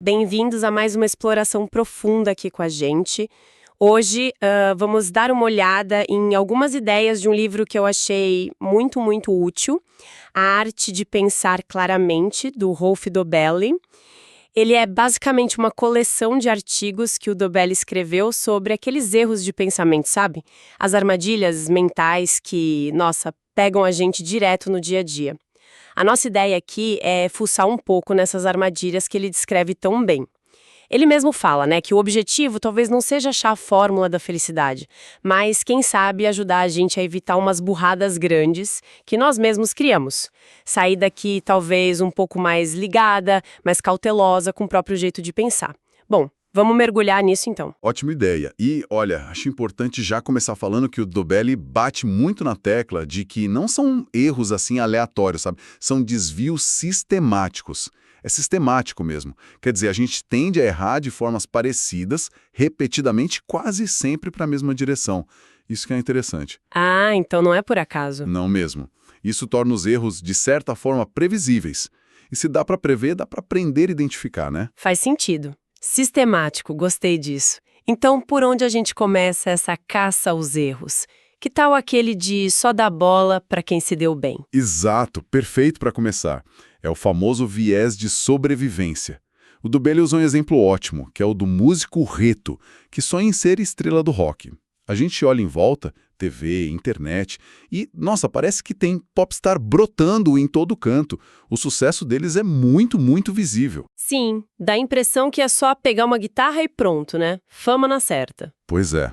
Bem-vindos a mais uma exploração profunda aqui com a gente. Hoje, vamos dar uma olhada em algumas ideias de um livro que eu achei muito, muito útil, A Arte de Pensar Claramente, do Rolf Dobelli. Ele é basicamente uma coleção de artigos que o Dobelli escreveu sobre aqueles erros de pensamento, sabe? As armadilhas mentais que, nossa, pegam a gente direto no dia a dia. A nossa ideia aqui é fuçar um pouco nessas armadilhas que ele descreve tão bem. Ele mesmo fala, né, que o objetivo talvez não seja achar a fórmula da felicidade, mas, quem sabe, ajudar a gente a evitar umas burradas grandes que nós mesmos criamos. Sair daqui talvez um pouco mais ligada, mais cautelosa com o próprio jeito de pensar. Bom, vamos mergulhar nisso então. Ótima ideia. E, olha, acho importante já começar falando que o Dobelli bate muito na tecla de que não são erros assim aleatórios, sabe? São desvios sistemáticos. É sistemático mesmo. Quer dizer, a gente tende a errar de formas parecidas, repetidamente, quase sempre para a mesma direção. Isso que é interessante. Ah, então não é por acaso. Não mesmo. Isso torna os erros, de certa forma, previsíveis. E se dá para prever, dá para aprender a identificar, né? Faz sentido. Sistemático, gostei disso. Então, por onde a gente começa essa caça aos erros? Que tal aquele de só dar bola para quem se deu bem? Exato, perfeito para começar. É o famoso viés de sobrevivência. O Dobelli usou um exemplo ótimo, que é o do músico reto, que sonha em ser estrela do rock. A gente olha em volta, TV, internet, e, nossa, parece que tem popstar brotando em todo canto. O sucesso deles é muito, muito visível. Sim, dá a impressão que é só pegar uma guitarra e pronto, né? Fama na certa. Pois é.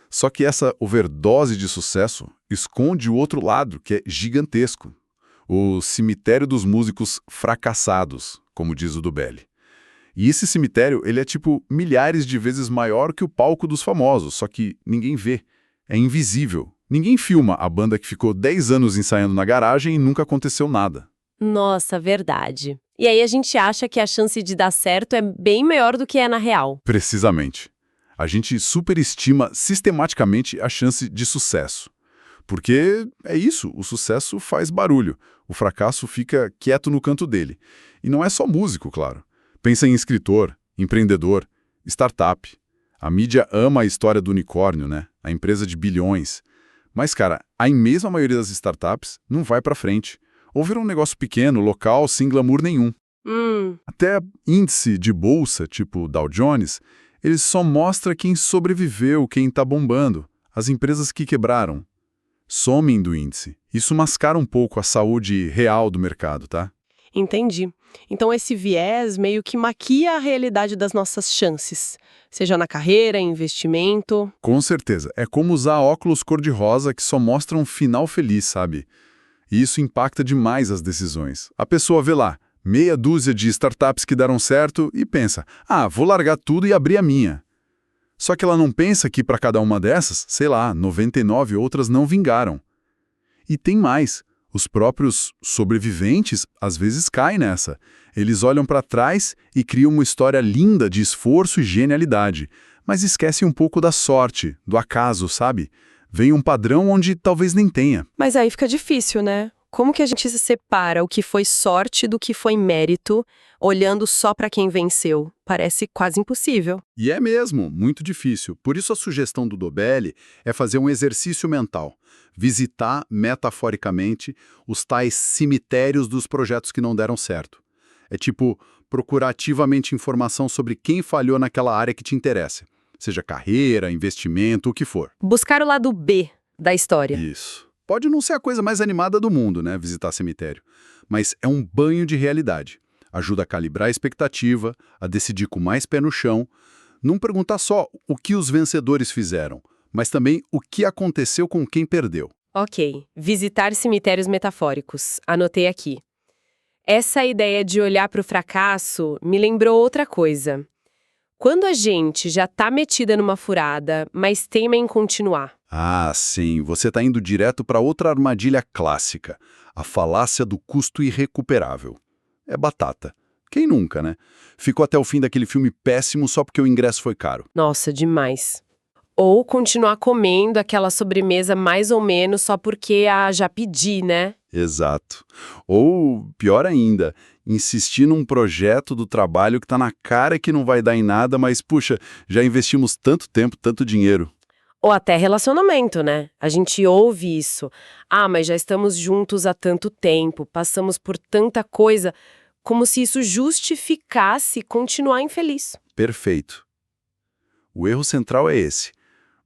Só que essa overdose de sucesso esconde o outro lado, que é gigantesco. O cemitério dos músicos fracassados, como diz o Dobelli. E esse cemitério, ele é tipo milhares de vezes maior que o palco dos famosos, só que ninguém vê. É invisível. Ninguém filma a banda que ficou 10 anos ensaiando na garagem e nunca aconteceu nada. Nossa, verdade. E aí a gente acha que a chance de dar certo é bem maior do que é na real. Precisamente. A gente superestima sistematicamente a chance de sucesso. Porque é isso, o sucesso faz barulho, o fracasso fica quieto no canto dele. E não é só músico, claro. Pensa em escritor, empreendedor, startup. A mídia ama a história do unicórnio, né? A empresa de bilhões. Mas, cara, a imensa maioria das startups não vai pra frente. Ou vira um negócio pequeno, local, sem glamour nenhum. Até índice de bolsa, tipo Dow Jones, ele só mostra quem sobreviveu, quem tá bombando, as empresas que quebraram. Somem do índice. Isso mascara um pouco a saúde real do mercado, tá? Entendi. Então esse viés meio que maquia a realidade das nossas chances, seja na carreira, investimento. Com certeza. É como usar óculos cor-de-rosa que só mostram um final feliz, sabe? E isso impacta demais as decisões. A pessoa vê lá, meia dúzia de startups que deram certo e pensa, vou largar tudo e abrir a minha. Só que ela não pensa que para cada uma dessas, sei lá, 99 outras não vingaram. E tem mais. Os próprios sobreviventes às vezes caem nessa. Eles olham para trás e criam uma história linda de esforço e genialidade, mas esquecem um pouco da sorte, do acaso, sabe? Vem um padrão onde talvez nem tenha. Mas aí fica difícil, né? Como que a gente se separa o que foi sorte do que foi mérito, olhando só para quem venceu? Parece quase impossível. E é mesmo, muito difícil. Por isso a sugestão do Dobelli é fazer um exercício mental. Visitar, metaforicamente, os tais cemitérios dos projetos que não deram certo. É tipo, procurar ativamente informação sobre quem falhou naquela área que te interessa. Seja carreira, investimento, o que for. Buscar o lado B da história. Isso. Pode não ser a coisa mais animada do mundo, né, visitar cemitério. Mas é um banho de realidade. Ajuda a calibrar a expectativa, a decidir com mais pé no chão. Não perguntar só o que os vencedores fizeram, mas também o que aconteceu com quem perdeu. Ok, visitar cemitérios metafóricos. Anotei aqui. Essa ideia de olhar para o fracasso me lembrou outra coisa. Quando a gente já tá metida numa furada, mas teima em continuar. Sim, você está indo direto para outra armadilha clássica, a falácia do custo irrecuperável. É batata. Quem nunca, né? Ficou até o fim daquele filme péssimo só porque o ingresso foi caro. Nossa, demais. Ou continuar comendo aquela sobremesa mais ou menos só porque já pedi, né? Exato. Ou, pior ainda, insistir num projeto do trabalho que está na cara que não vai dar em nada, mas, puxa, já investimos tanto tempo, tanto dinheiro. Ou até relacionamento, né? A gente ouve isso. Ah, mas já estamos juntos há tanto tempo, passamos por tanta coisa, como se isso justificasse continuar infeliz. Perfeito. O erro central é esse: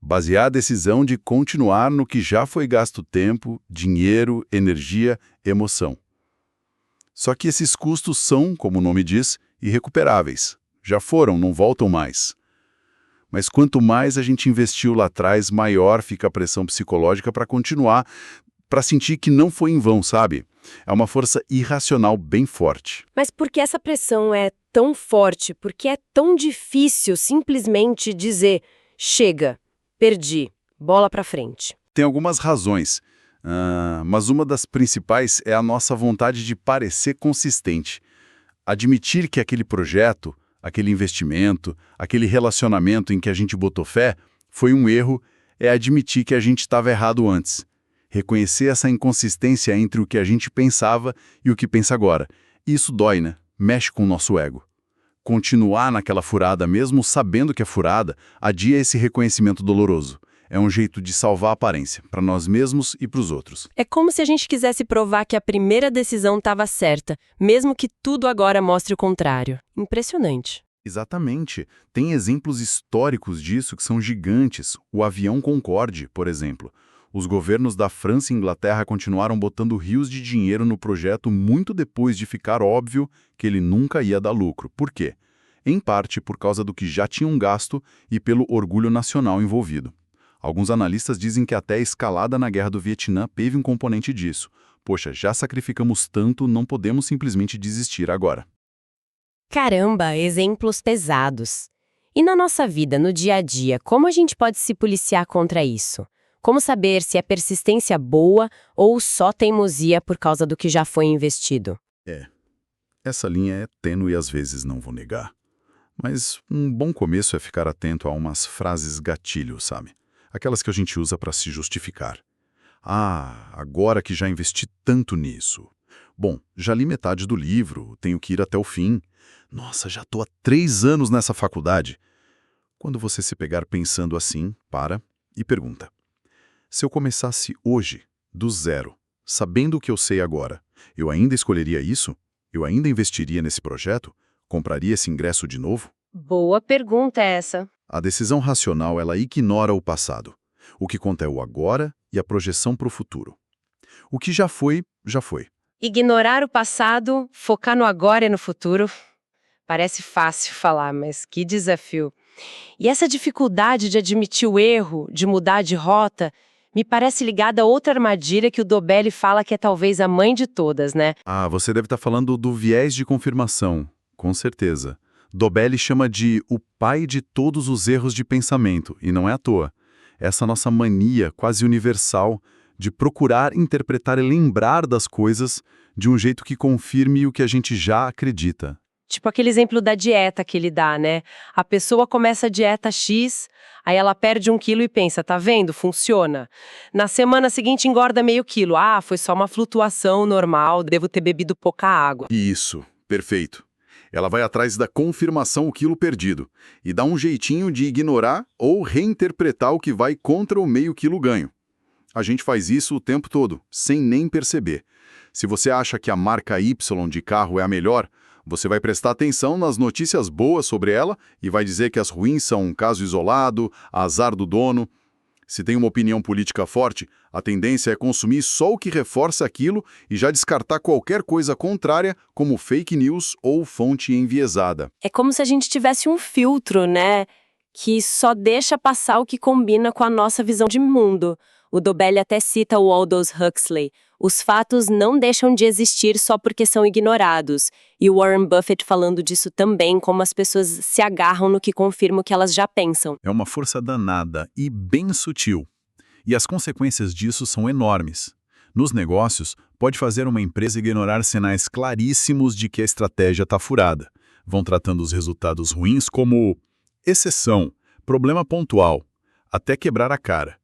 basear a decisão de continuar no que já foi gasto tempo, dinheiro, energia, emoção. Só que esses custos são, como o nome diz, irrecuperáveis. Já foram, não voltam mais. Mas quanto mais a gente investiu lá atrás, maior fica a pressão psicológica para continuar, para sentir que não foi em vão, sabe? É uma força irracional bem forte. Mas por que essa pressão é tão forte? Por que é tão difícil simplesmente dizer: chega, perdi, bola pra frente? Tem algumas razões, mas uma das principais é a nossa vontade de parecer consistente. Admitir que aquele projeto, aquele investimento, aquele relacionamento em que a gente botou fé, foi um erro, é admitir que a gente estava errado antes. Reconhecer essa inconsistência entre o que a gente pensava e o que pensa agora. Isso dói, né? Mexe com o nosso ego. Continuar naquela furada, mesmo sabendo que é furada, adia esse reconhecimento doloroso. É um jeito de salvar a aparência, para nós mesmos e para os outros. É como se a gente quisesse provar que a primeira decisão estava certa, mesmo que tudo agora mostre o contrário. Impressionante. Exatamente. Tem exemplos históricos disso que são gigantes. O avião Concorde, por exemplo. Os governos da França e Inglaterra continuaram botando rios de dinheiro no projeto muito depois de ficar óbvio que ele nunca ia dar lucro. Por quê? Em parte por causa do que já tinham gasto e pelo orgulho nacional envolvido. Alguns analistas dizem que até a escalada na Guerra do Vietnã teve um componente disso. Poxa, já sacrificamos tanto, não podemos simplesmente desistir agora. Caramba, exemplos pesados. E na nossa vida, no dia a dia, como a gente pode se policiar contra isso? Como saber se é persistência boa ou só teimosia por causa do que já foi investido? Essa linha é tênue e às vezes não vou negar. Mas um bom começo é ficar atento a umas frases gatilho, sabe? Aquelas que a gente usa para se justificar. Ah, agora que já investi tanto nisso. Bom, já li metade do livro, tenho que ir até o fim. Nossa, já estou há 3 anos nessa faculdade. Quando você se pegar pensando assim, para e pergunta. Se eu começasse hoje, do zero, sabendo o que eu sei agora, eu ainda escolheria isso? Eu ainda investiria nesse projeto? Compraria esse ingresso de novo? Boa pergunta essa. A decisão racional, ela ignora o passado. O que conta é o agora e a projeção para o futuro. O que já foi, já foi. Ignorar o passado, focar no agora e no futuro. Parece fácil falar, mas que desafio. E essa dificuldade de admitir o erro, de mudar de rota, me parece ligada a outra armadilha que o Dobelli fala que é talvez a mãe de todas, né? Ah, você deve estar falando do viés de confirmação, com certeza. Dobelli chama de o pai de todos os erros de pensamento, e não é à toa. Essa nossa mania quase universal de procurar interpretar e lembrar das coisas de um jeito que confirme o que a gente já acredita. Tipo aquele exemplo da dieta que ele dá, né? A pessoa começa a dieta X, aí ela perde 1 quilo e pensa, tá vendo? Funciona. Na semana seguinte engorda meio quilo. Ah, foi só uma flutuação normal, devo ter bebido pouca água. Isso, perfeito. Ela vai atrás da confirmação o quilo perdido e dá um jeitinho de ignorar ou reinterpretar o que vai contra o meio quilo ganho. A gente faz isso o tempo todo, sem nem perceber. Se você acha que a marca Y de carro é a melhor, você vai prestar atenção nas notícias boas sobre ela e vai dizer que as ruins são um caso isolado, azar do dono. Se tem uma opinião política forte, a tendência é consumir só o que reforça aquilo e já descartar qualquer coisa contrária como fake news ou fonte enviesada. É como se a gente tivesse um filtro, né? Que só deixa passar o que combina com a nossa visão de mundo. O Dobelli até cita o Aldous Huxley. Os fatos não deixam de existir só porque são ignorados. E o Warren Buffett falando disso também, como as pessoas se agarram no que confirma o que elas já pensam. É uma força danada e bem sutil. E as consequências disso são enormes. Nos negócios, pode fazer uma empresa ignorar sinais claríssimos de que a estratégia está furada. Vão tratando os resultados ruins como exceção, problema pontual, até quebrar a cara.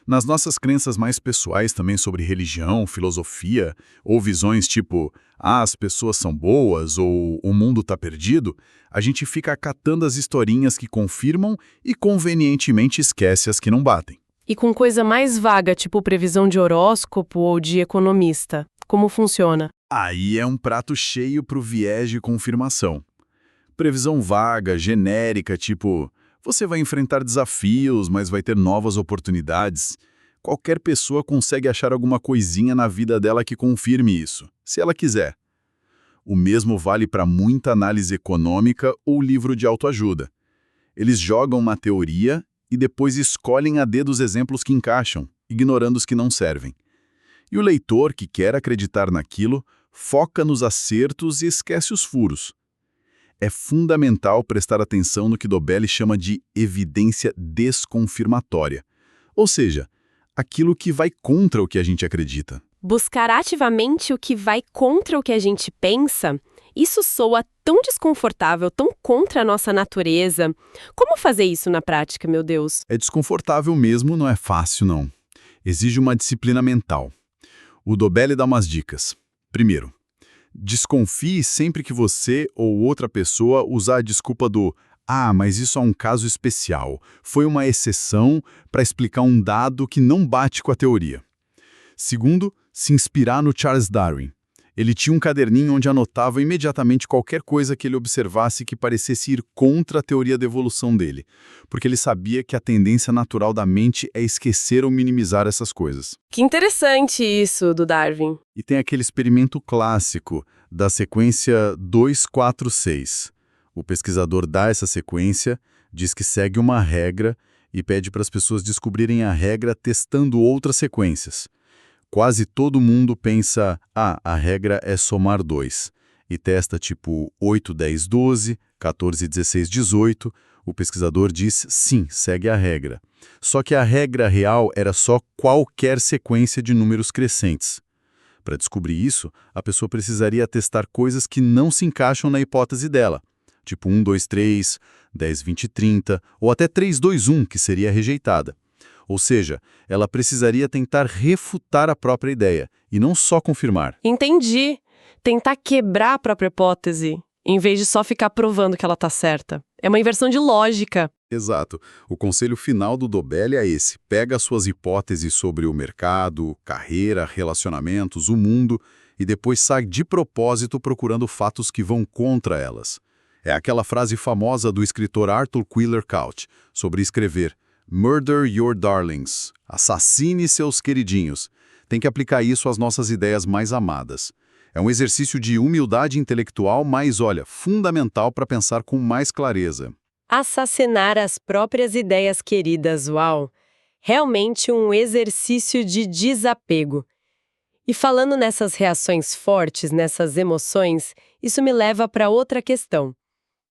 Nas nossas crenças mais pessoais também sobre religião, filosofia, ou visões tipo, as pessoas são boas ou o mundo está perdido, a gente fica acatando as historinhas que confirmam e convenientemente esquece as que não batem. E com coisa mais vaga, tipo previsão de horóscopo ou de economista. Como funciona? Aí é um prato cheio para o viés de confirmação. Previsão vaga, genérica, tipo, você vai enfrentar desafios, mas vai ter novas oportunidades. Qualquer pessoa consegue achar alguma coisinha na vida dela que confirme isso, se ela quiser. O mesmo vale para muita análise econômica ou livro de autoajuda. Eles jogam uma teoria e depois escolhem a dedo os exemplos que encaixam, ignorando os que não servem. E o leitor que quer acreditar naquilo foca nos acertos e esquece os furos. É fundamental prestar atenção no que Dobelli chama de evidência desconfirmatória, ou seja, aquilo que vai contra o que a gente acredita. Buscar ativamente o que vai contra o que a gente pensa, isso soa tão desconfortável, tão contra a nossa natureza. Como fazer isso na prática, meu Deus? É desconfortável mesmo, não é fácil não. Exige uma disciplina mental. O Dobelli dá umas dicas. Primeiro, desconfie sempre que você ou outra pessoa usar a desculpa do mas isso é um caso especial, foi uma exceção para explicar um dado que não bate com a teoria. Segundo, se inspirar no Charles Darwin. Ele tinha um caderninho onde anotava imediatamente qualquer coisa que ele observasse que parecesse ir contra a teoria da evolução dele, porque ele sabia que a tendência natural da mente é esquecer ou minimizar essas coisas. Que interessante isso do Darwin. E tem aquele experimento clássico da sequência 246. O pesquisador dá essa sequência, diz que segue uma regra e pede para as pessoas descobrirem a regra testando outras sequências. Quase todo mundo pensa, a regra é somar 2, e testa tipo 8, 10, 12, 14, 16, 18. O pesquisador diz, sim, segue a regra. Só que a regra real era só qualquer sequência de números crescentes. Para descobrir isso, a pessoa precisaria testar coisas que não se encaixam na hipótese dela, tipo 1, 2, 3, 10, 20, 30, ou até 3, 2, 1, que seria rejeitada. Ou seja, ela precisaria tentar refutar a própria ideia, e não só confirmar. Entendi. Tentar quebrar a própria hipótese, em vez de só ficar provando que ela está certa. É uma inversão de lógica. Exato. O conselho final do Dobelli é esse. Pega as suas hipóteses sobre o mercado, carreira, relacionamentos, o mundo, e depois sai de propósito procurando fatos que vão contra elas. É aquela frase famosa do escritor Arthur Quiller Couch, sobre escrever Murder your darlings. Assassine seus queridinhos. Tem que aplicar isso às nossas ideias mais amadas. É um exercício de humildade intelectual, mas, olha, fundamental para pensar com mais clareza. Assassinar as próprias ideias queridas, uau! Realmente um exercício de desapego. E falando nessas reações fortes, nessas emoções, isso me leva para outra questão.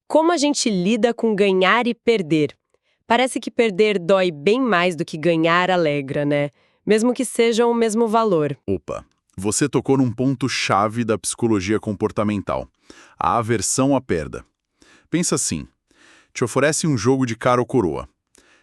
Como a gente lida com ganhar e perder? Parece que perder dói bem mais do que ganhar alegra, né? Mesmo que sejam o mesmo valor. Opa, você tocou num ponto-chave da psicologia comportamental. A aversão à perda. Pensa assim, te oferece um jogo de cara ou coroa.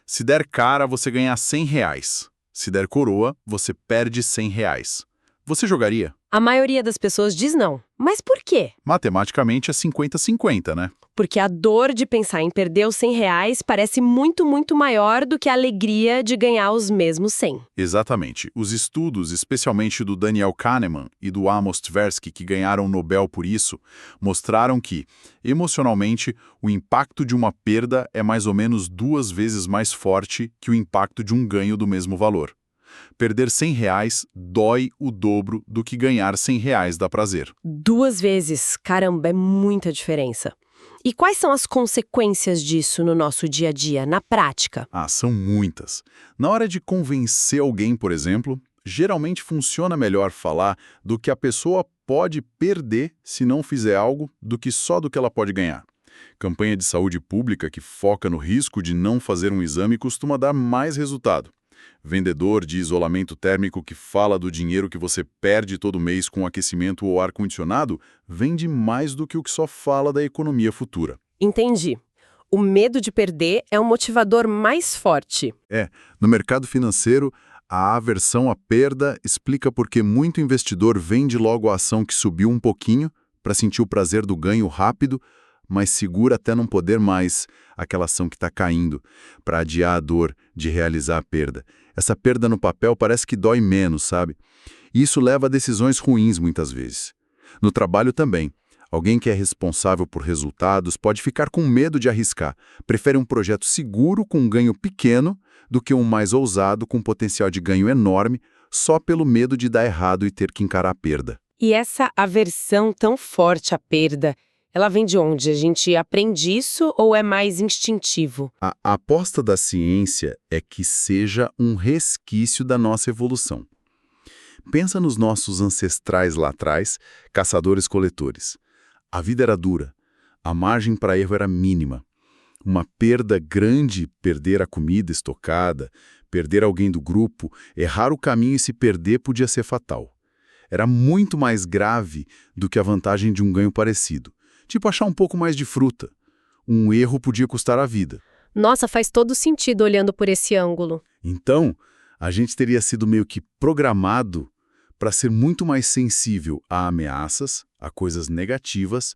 Se der cara, você ganha R$100. Se der coroa, você perde R$100. Você jogaria? A maioria das pessoas diz não. Mas por quê? Matematicamente é 50-50, né? Porque a dor de pensar em perder os R$100 parece muito, muito maior do que a alegria de ganhar os mesmos 100. Exatamente. Os estudos, especialmente do Daniel Kahneman e do Amos Tversky, que ganharam o Nobel por isso, mostraram que, emocionalmente, o impacto de uma perda é mais ou menos 2 vezes mais forte que o impacto de um ganho do mesmo valor. Perder R$100 dói o dobro do que ganhar R$100 dá prazer. 2 vezes, caramba, é muita diferença. E quais são as consequências disso no nosso dia a dia, na prática? São muitas. Na hora de convencer alguém, por exemplo, geralmente funciona melhor falar do que a pessoa pode perder se não fizer algo do que só do que ela pode ganhar. Campanha de saúde pública que foca no risco de não fazer um exame costuma dar mais resultado. Vendedor de isolamento térmico que fala do dinheiro que você perde todo mês com aquecimento ou ar-condicionado vende mais do que o que só fala da economia futura. Entendi. O medo de perder é um motivador mais forte. No mercado financeiro, A aversão à perda explica por que muito investidor vende logo a ação que subiu um pouquinho para sentir o prazer do ganho rápido, mas segura até não poder mais aquela ação que está caindo, para adiar a dor de realizar a perda. Essa perda no papel parece que dói menos, sabe? E isso leva a decisões ruins muitas vezes. No trabalho também. Alguém que é responsável por resultados pode ficar com medo de arriscar. Prefere um projeto seguro com um ganho pequeno do que um mais ousado com potencial de ganho enorme, só pelo medo de dar errado e ter que encarar a perda. E essa aversão tão forte à perda, ela vem de onde? A gente aprende isso ou é mais instintivo? A aposta da ciência é que seja um resquício da nossa evolução. Pensa nos nossos ancestrais lá atrás, caçadores-coletores. A vida era dura, a margem para erro era mínima. Uma perda grande, perder a comida estocada, perder alguém do grupo, errar o caminho e se perder podia ser fatal. Era muito mais grave do que a vantagem de um ganho parecido. Tipo achar um pouco mais de fruta. Um erro podia custar a vida. Nossa, faz todo sentido olhando por esse ângulo. Então, a gente teria sido meio que programado para ser muito mais sensível a ameaças, a coisas negativas,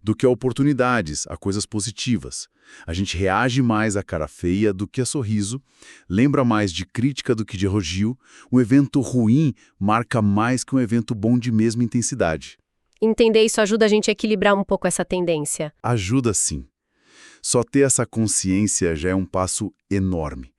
do que a oportunidades, a coisas positivas. A gente reage mais à cara feia do que a sorriso, lembra mais de crítica do que de elogio. Um evento ruim marca mais que um evento bom de mesma intensidade. Entender isso ajuda a gente a equilibrar um pouco essa tendência. Ajuda sim. Só ter essa consciência já é um passo enorme.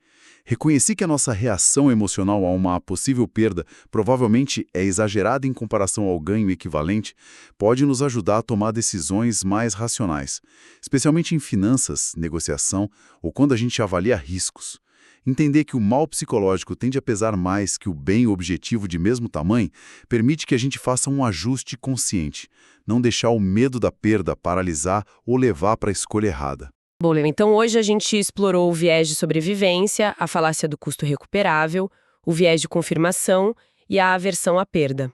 Reconhecer que a nossa reação emocional a uma possível perda provavelmente é exagerada em comparação ao ganho equivalente pode nos ajudar a tomar decisões mais racionais, especialmente em finanças, negociação ou quando a gente avalia riscos. Entender que o mal psicológico tende a pesar mais que o bem objetivo de mesmo tamanho permite que a gente faça um ajuste consciente, não deixar o medo da perda paralisar ou levar para a escolha errada. Bom, Leo, então hoje a gente explorou o viés de sobrevivência, a falácia do custo recuperável, o viés de confirmação e a aversão à perda.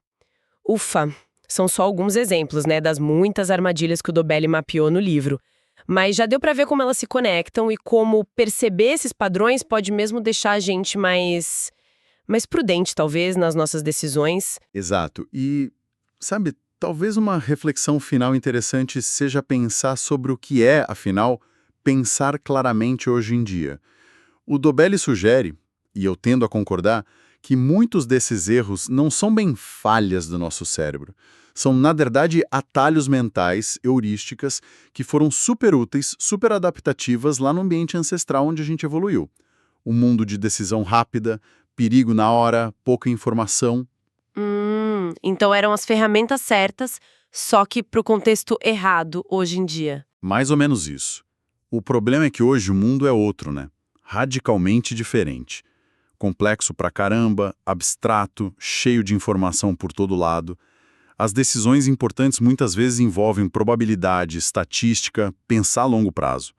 Ufa, são só alguns exemplos, né, das muitas armadilhas que o Dobelli mapeou no livro. Mas já deu para ver como elas se conectam e como perceber esses padrões pode mesmo deixar a gente mais prudente, talvez, nas nossas decisões. Exato. E, sabe, talvez uma reflexão final interessante seja pensar sobre o que é, afinal, pensar claramente hoje em dia. O Dobelli sugere, e eu tendo a concordar, que muitos desses erros não são bem falhas do nosso cérebro. São, na verdade, atalhos mentais, heurísticas, que foram super úteis, super adaptativas lá no ambiente ancestral onde a gente evoluiu. Um mundo de decisão rápida, perigo na hora, pouca informação. Então eram as ferramentas certas, só que para o contexto errado hoje em dia. Mais ou menos isso. O problema é que hoje o mundo é outro, né? Radicalmente diferente. Complexo pra caramba, abstrato, cheio de informação por todo lado. As decisões importantes muitas vezes envolvem probabilidade, estatística, pensar a longo prazo.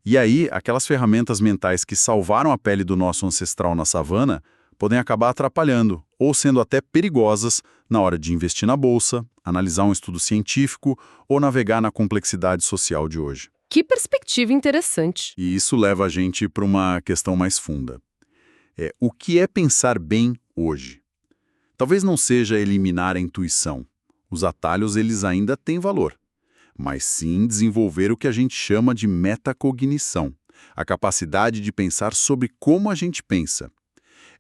E aí, aquelas ferramentas mentais que salvaram a pele do nosso ancestral na savana podem acabar atrapalhando, ou sendo até perigosas na hora de investir na bolsa, analisar um estudo científico ou navegar na complexidade social de hoje. Que perspectiva interessante. E isso leva a gente para uma questão mais funda. O que é pensar bem hoje? Talvez não seja eliminar a intuição. Os atalhos eles ainda têm valor. Mas sim desenvolver o que a gente chama de metacognição, a capacidade de pensar sobre como a gente pensa.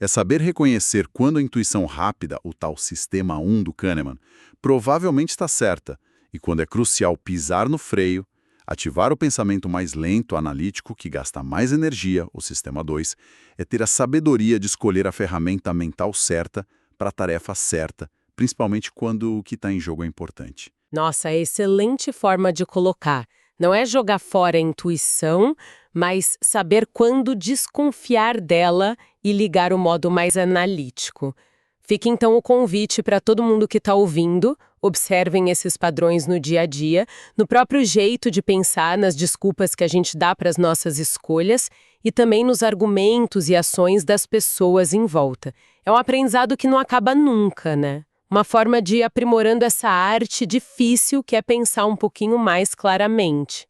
É saber reconhecer quando a intuição rápida, o tal sistema 1 do Kahneman, provavelmente está certa, e quando é crucial pisar no freio, ativar o pensamento mais lento, analítico, que gasta mais energia, o sistema 2, é ter a sabedoria de escolher a ferramenta mental certa para a tarefa certa, principalmente quando o que está em jogo é importante. Nossa, excelente forma de colocar. Não é jogar fora a intuição, mas saber quando desconfiar dela e ligar o modo mais analítico. Fica então o convite para todo mundo que está ouvindo, observem esses padrões no dia a dia, no próprio jeito de pensar, nas desculpas que a gente dá para as nossas escolhas e também nos argumentos e ações das pessoas em volta. É um aprendizado que não acaba nunca, né? Uma forma de ir aprimorando essa arte difícil que é pensar um pouquinho mais claramente.